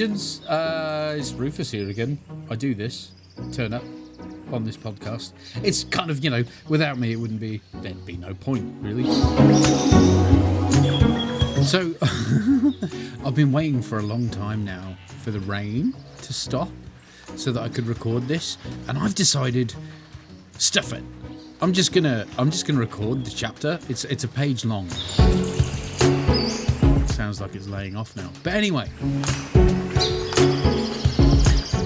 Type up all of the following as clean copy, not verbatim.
legends, it's Rufus here again. I do this, turn up on this podcast. It's kind of, without me there'd be no point, really. So, I've been waiting for a long time now for the rain to stop so that I could record this, and I've decided, stuff it. I'm just gonna record the chapter. It's a page long. Sounds like it's laying off now. But anyway,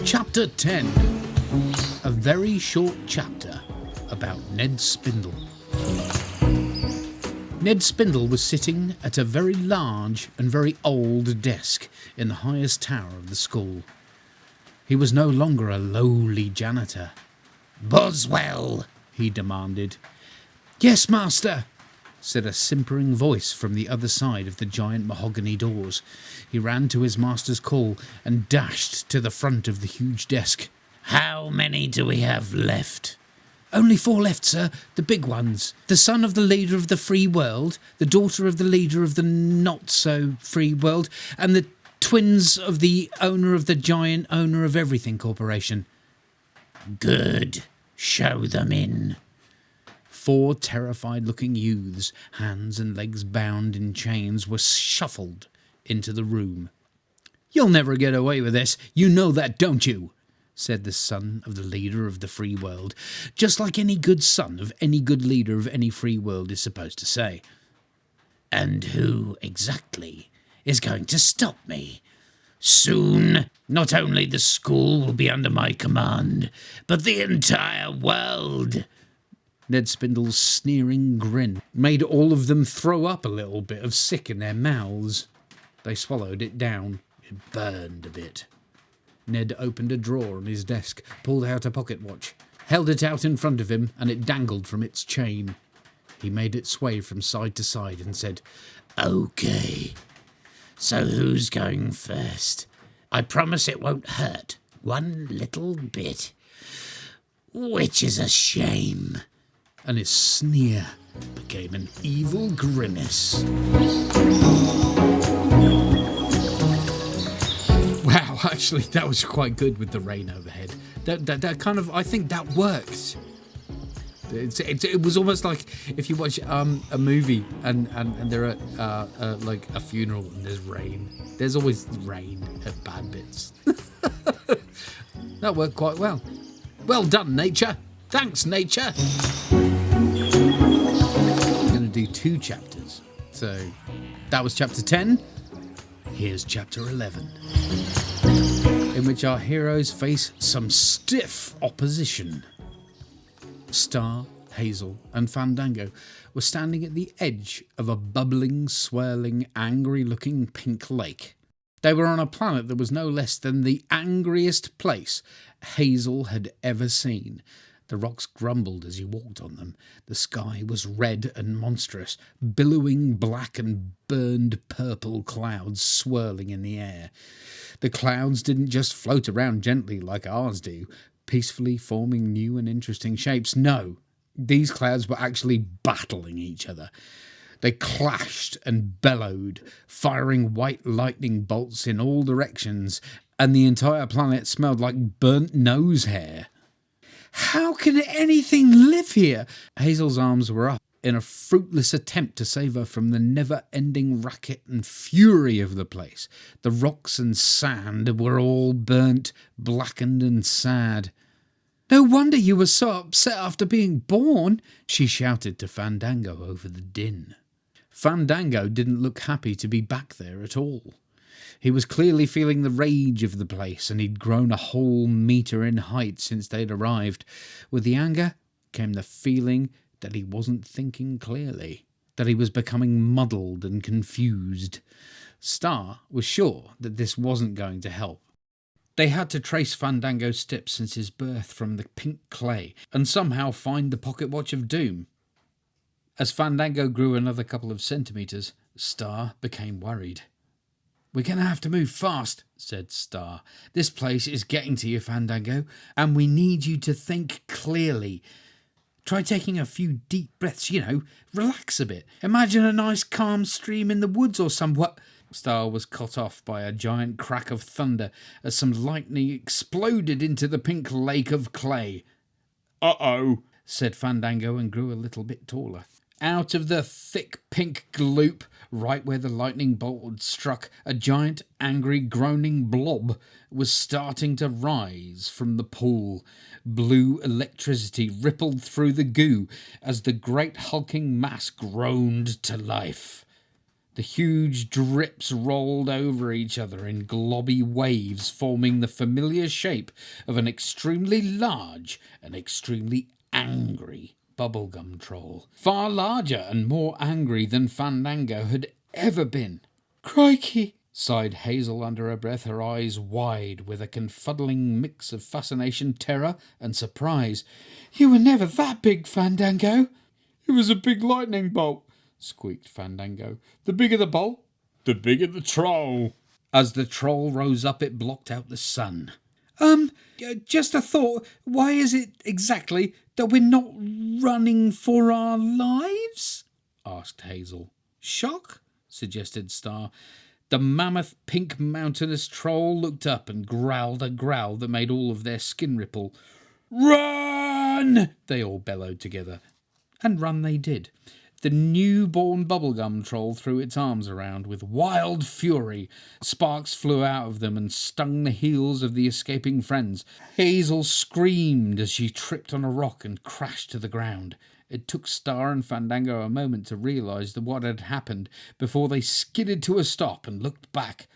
chapter 10, a very short chapter about Ned Spindle. Ned Spindle was sitting at a very large and very old desk in the highest tower of the school. He was no longer a lowly janitor. "Boswell," he demanded. "Yes, master," said a simpering voice from the other side of the giant mahogany doors. He ran to his master's call and dashed to the front of the huge desk. "How many do we have left?" "Only 4 left, sir, the big ones. The son of the leader of the free world, the daughter of the leader of the not-so-free world, and the twins of the owner of the giant owner of everything corporation." "Good. Show them in." 4 terrified-looking youths, hands and legs bound in chains, were shuffled into the room. "You'll never get away with this. You know that, don't you?" said the son of the leader of the free world, just like any good son of any good leader of any free world is supposed to say. "And who exactly is going to stop me? Soon, not only the school will be under my command, but the entire world." Ned Spindle's sneering grin made all of them throw up a little bit of sick in their mouths. They swallowed it down. It burned a bit. Ned opened a drawer on his desk, pulled out a pocket watch, held it out in front of him, and it dangled from its chain. He made it sway from side to side and said, "Okay, so who's going first? I promise it won't hurt one little bit, which is a shame." And his sneer became an evil grimace. Wow, actually, that was quite good with the rain overhead. That kind of, I think that worked. It was almost like if you watch a movie and there are like a funeral and there's rain. There's always rain at bad bits. That worked quite well. Well done, nature. Thanks, nature. I'm going to do 2 chapters. So that was chapter 10. Here's chapter 11, in which our heroes face some stiff opposition. Star, Hazel, and Fandango were standing at the edge of a bubbling, swirling, angry-looking pink lake. They were on a planet that was no less than the angriest place Hazel had ever seen. The rocks grumbled as you walked on them. The sky was red and monstrous, billowing black and burned purple clouds swirling in the air. The clouds didn't just float around gently like ours do, peacefully forming new and interesting shapes. No, these clouds were actually battling each other. They clashed and bellowed, firing white lightning bolts in all directions, and the entire planet smelled like burnt nose hair. "How can anything live here?" Hazel's arms were up in a fruitless attempt to save her from the never-ending racket and fury of the place. The rocks and sand were all burnt, blackened and sad. "No wonder you were so upset after being born," she shouted to Fandango over the din. Fandango didn't look happy to be back there at all. He was clearly feeling the rage of the place, and he'd grown a whole metre in height since they'd arrived. With the anger came the feeling that he wasn't thinking clearly, that he was becoming muddled and confused. Star was sure that this wasn't going to help. They had to trace Fandango's steps since his birth from the pink clay, and somehow find the pocket watch of doom. As Fandango grew another couple of centimetres, Star became worried. "We're going to have to move fast," said Star. "This place is getting to you, Fandango, and we need you to think clearly. Try taking a few deep breaths, relax a bit. Imagine a nice calm stream in the woods or somewhere." Star was cut off by a giant crack of thunder as some lightning exploded into the pink lake of clay. "Uh-oh," said Fandango, and grew a little bit taller. Out of the thick pink gloop, right where the lightning bolt had struck, a giant, angry, groaning blob was starting to rise from the pool. Blue electricity rippled through the goo as the great hulking mass groaned to life. The huge drips rolled over each other in globby waves, forming the familiar shape of an extremely large and extremely angry bubblegum troll, far larger and more angry than Fandango had ever been. "Crikey!" sighed Hazel under her breath, her eyes wide with a confuddling mix of fascination, terror and surprise. "You were never that big, Fandango." "It was a big lightning bolt," squeaked Fandango. "The bigger the bolt, the bigger the troll." As the troll rose up, it blocked out the sun. Just a thought. Why is it exactly that we're not running for our lives?" asked Hazel. "Shock?" suggested Star. The mammoth pink mountainous troll looked up and growled a growl that made all of their skin ripple. "Run!" they all bellowed together. And run they did. The newborn bubblegum troll threw its arms around with wild fury. Sparks flew out of them and stung the heels of the escaping friends. Hazel screamed as she tripped on a rock and crashed to the ground. It took Star and Fandango a moment to realise what had happened before they skidded to a stop and looked back.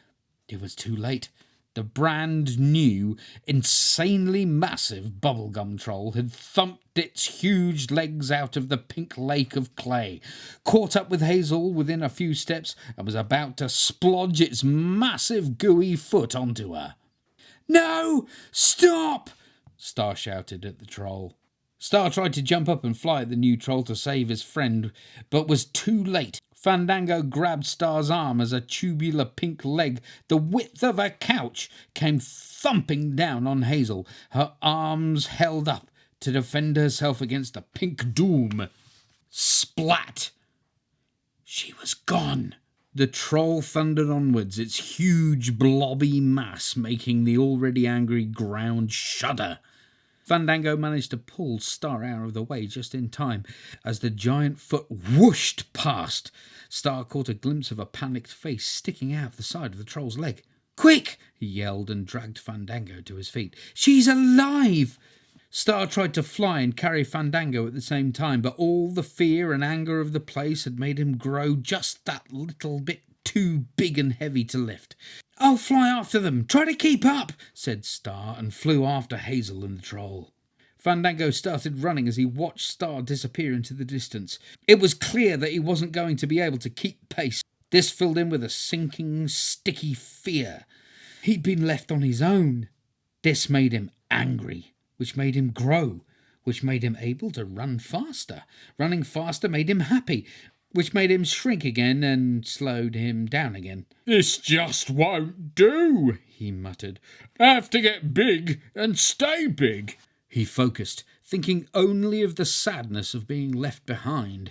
It was too late. The brand new, insanely massive bubblegum troll had thumped its huge legs out of the pink lake of clay, caught up with Hazel within a few steps, and was about to splodge its massive gooey foot onto her. "No! Stop!" Star shouted at the troll. Star tried to jump up and fly at the new troll to save his friend, but was too late. Fandango grabbed Star's arm as a tubular pink leg, the width of a couch, came thumping down on Hazel, her arms held up to defend herself against the pink doom. Splat! She was gone. The troll thundered onwards, its huge blobby mass making the already angry ground shudder. Fandango managed to pull Star out of the way just in time. As the giant foot whooshed past, Star caught a glimpse of a panicked face sticking out of the side of the troll's leg. "Quick!" he yelled and dragged Fandango to his feet. "She's alive!" Star tried to fly and carry Fandango at the same time, but all the fear and anger of the place had made him grow just that little bit too big and heavy to lift. "I'll fly after them. Try to keep up," said Star, and flew after Hazel and the troll. Fandango started running as he watched Star disappear into the distance. It was clear that he wasn't going to be able to keep pace. This filled him with a sinking, sticky fear. He'd been left on his own. This made him angry, which made him grow, which made him able to run faster. Running faster made him happy, which made him shrink again and slowed him down again. "This just won't do," he muttered. "I have to get big and stay big." He focused, thinking only of the sadness of being left behind.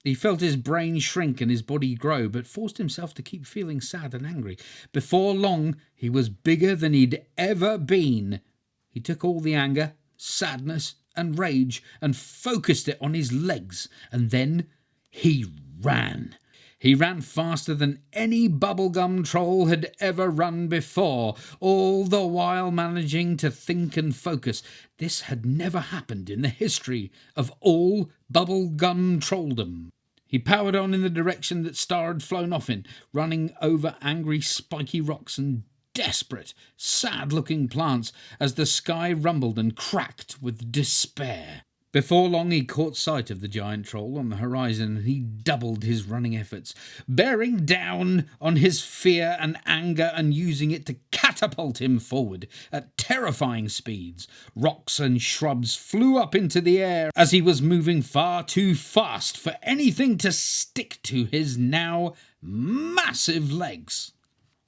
He felt his brain shrink and his body grow, but forced himself to keep feeling sad and angry. Before long, he was bigger than he'd ever been. He took all the anger, sadness, and rage and focused it on his legs, and then he ran. He ran faster than any bubblegum troll had ever run before, all the while managing to think and focus. This had never happened in the history of all bubblegum trolldom. He powered on in the direction that Star had flown off in, running over angry spiky rocks and desperate, sad-looking plants as the sky rumbled and cracked with despair. Before long he caught sight of the giant troll on the horizon, and he doubled his running efforts, bearing down on his fear and anger and using it to catapult him forward at terrifying speeds. Rocks and shrubs flew up into the air as he was moving far too fast for anything to stick to his now massive legs.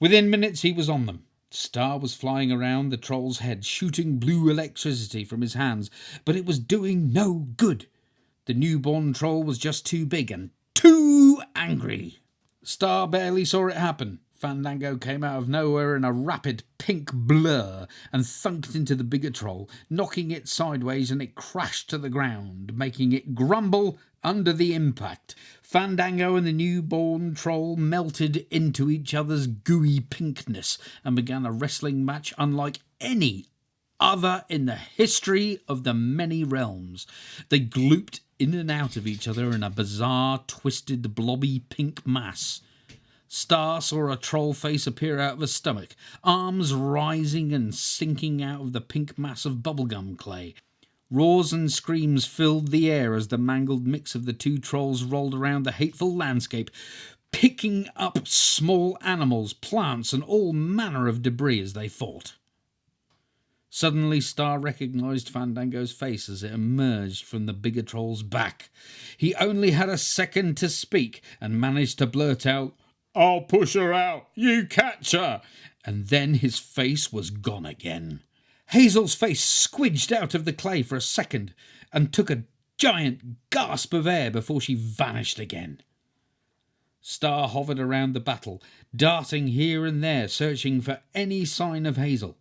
Within minutes he was on them. Star was flying around the troll's head, shooting blue electricity from his hands, but it was doing no good. The newborn troll was just too big and too angry. Star barely saw it happen. Fandango came out of nowhere in a rapid pink blur and thunked into the bigger troll, knocking it sideways, and it crashed to the ground, making it grumble under the impact. Fandango and the newborn troll melted into each other's gooey pinkness and began a wrestling match unlike any other in the history of the many realms. They glooped in and out of each other in a bizarre, twisted, blobby pink mass. Star saw a troll face appear out of a stomach, arms rising and sinking out of the pink mass of bubblegum clay. Roars and screams filled the air as the mangled mix of the two trolls rolled around the hateful landscape, picking up small animals, plants, and all manner of debris as they fought. Suddenly, Star recognised Fandango's face as it emerged from the bigger troll's back. He only had a second to speak and managed to blurt out, "I'll push her out, you catch her," and then his face was gone again. Hazel's face squidged out of the clay for a second and took a giant gasp of air before she vanished again. Star hovered around the battle, darting here and there, searching for any sign of Hazel.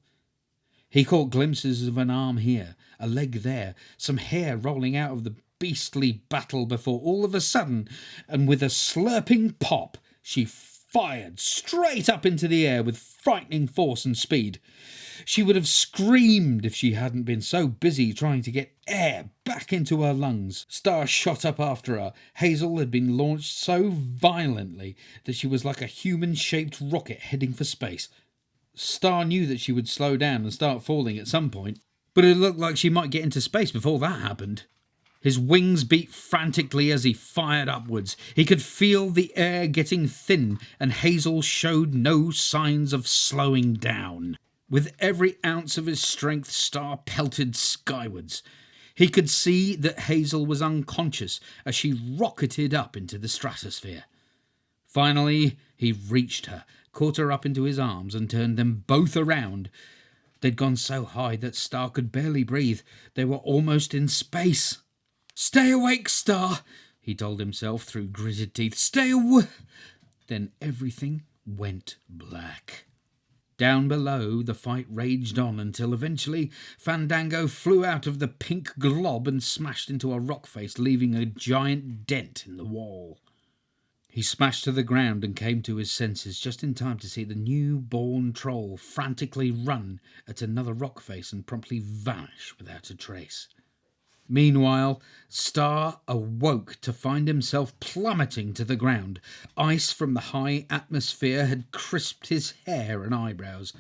He caught glimpses of an arm here, a leg there, some hair rolling out of the beastly battle before all of a sudden, and with a slurping pop, she fired straight up into the air with frightening force and speed. She would have screamed if she hadn't been so busy trying to get air back into her lungs. Star shot up after her. Hazel had been launched so violently that she was like a human-shaped rocket heading for space. Star knew that she would slow down and start falling at some point, but it looked like she might get into space before that happened. His wings beat frantically as he fired upwards. He could feel the air getting thin, and Hazel showed no signs of slowing down. With every ounce of his strength, Star pelted skywards. He could see that Hazel was unconscious as she rocketed up into the stratosphere. Finally, he reached her, caught her up into his arms, and turned them both around. They'd gone so high that Star could barely breathe. They were almost in space. "Stay awake, Star," he told himself through gritted teeth. "Stay awake." Then everything went black. Down below, the fight raged on until eventually Fandango flew out of the pink glob and smashed into a rock face, leaving a giant dent in the wall. He smashed to the ground and came to his senses just in time to see the newborn troll frantically run at another rock face and promptly vanish without a trace. Meanwhile, Star awoke to find himself plummeting to the ground. Ice from the high atmosphere had crisped his hair and eyebrows.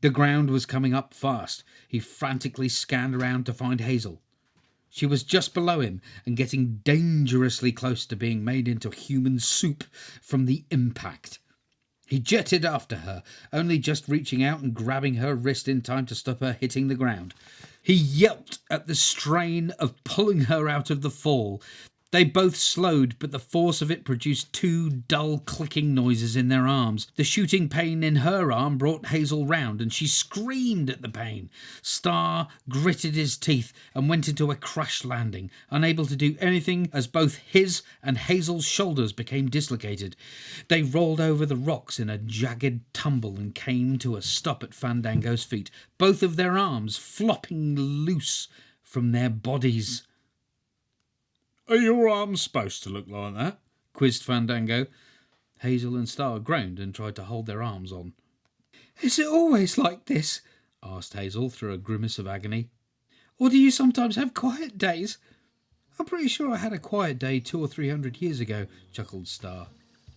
The ground was coming up fast. He frantically scanned around to find Hazel. She was just below him and getting dangerously close to being made into human soup from the impact. He jetted after her, only just reaching out and grabbing her wrist in time to stop her hitting the ground. He yelped at the strain of pulling her out of the fall. They both slowed, but the force of it produced two dull clicking noises in their arms. The shooting pain in her arm brought Hazel round, and she screamed at the pain. Star gritted his teeth and went into a crash landing, unable to do anything as both his and Hazel's shoulders became dislocated. They rolled over the rocks in a jagged tumble and came to a stop at Fandango's feet, both of their arms flopping loose from their bodies. "Are your arms supposed to look like that?" quizzed Fandango. Hazel and Star groaned and tried to hold their arms on. "Is it always like this?" asked Hazel through a grimace of agony. "Or do you sometimes have quiet days?" "I'm pretty sure I had a quiet day 200 or 300 years ago," chuckled Star.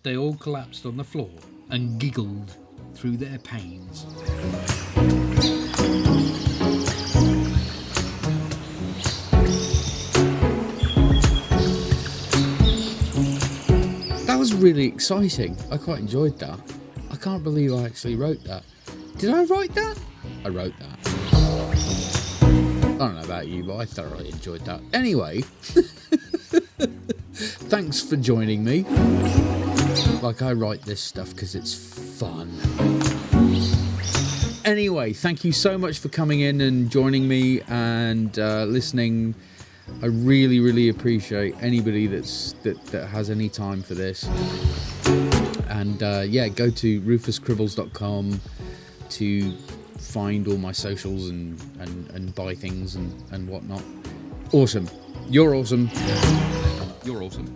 They all collapsed on the floor and giggled through their pains. That was really exciting. I quite enjoyed that. I can't believe I actually wrote that. Did I write that? I wrote that. I don't know about you, but I thoroughly enjoyed that. Anyway, thanks for joining me. Like, I write this stuff because it's fun. Anyway, thank you so much for coming in and joining me and listening. I really, really appreciate anybody that has any time for this. And yeah, go to rufuscribbles.com to find all my socials and buy things and whatnot. Awesome. You're awesome. You're awesome.